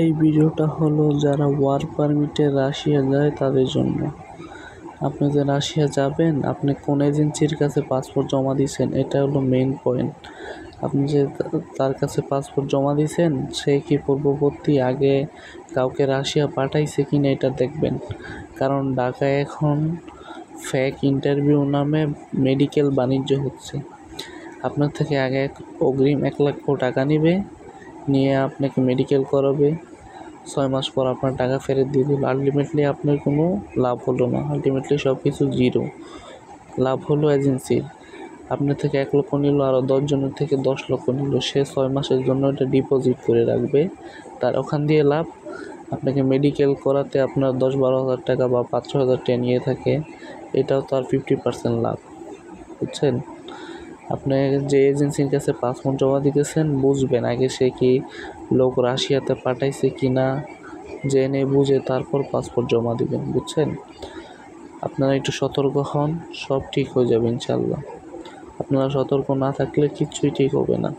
এই ভিডিওটা হলো যারা ওয়ার্ক পারমিটে রাশিয়া যায় তাদের জন্য। আপনি যে রাশিয়া যাবেন, আপনি কোন এজেন্সির কাছে পাসপোর্ট জমা দিয়েছেন, এটা হলো মেইন পয়েন্ট। আপনি যে তার কাছে পাসপোর্ট জমা দিয়েছেন, সে কি পূর্ববর্তী আগে কাউকে রাশিয়া পাঠাইছে কিনা এটা দেখবেন। কারণ ঢাকায় এখন ফেক ইন্টারভিউ নামে মেডিকেল বাণিজ্য হচ্ছে। আপনার থেকে আগে অগ্রিম 1 লক্ষ টাকা নিয়ে আপনাকে মেডিকেল করাবে, 6 মাস পর আপনার টাকা ফেরত দিয়ে দিল। আলটিমেটলি আপনার কোনো লাভ হলো না, আলটিমেটলি সব কিছু জিরো। লাভ হলো এজেন্সির। আপনার থেকে 1 লক্ষ নিল, আরও 10 জনের থেকে 10 লক্ষ নিল। সে 6 মাসের জন্য এটা ডিপোজিট করে রাখবে, তার ওখান দিয়ে লাভ। আপনাকে মেডিকেল করাতে আপনার 10-12 হাজার টাকা বা 5-6 হাজার টাকা নিয়ে থাকে, এটাও তার 50% লাভ। বুঝছেন? আপনি যে এজেন্সির কাছে পাসপোর্ট জমা দিতেছেন, বুঝবেন আগে সে কি লোক রাশিয়াতে পাঠাইছে কি না, জেনে বুঝে তারপর পাসপোর্ট জমা দিবেন। বুঝছেন? আপনারা একটু সতর্ক হন, সব ঠিক হয়ে যাবে ইনশাল্লাহ। আপনারা সতর্ক না থাকলে কিচ্ছুই ঠিক হবে না।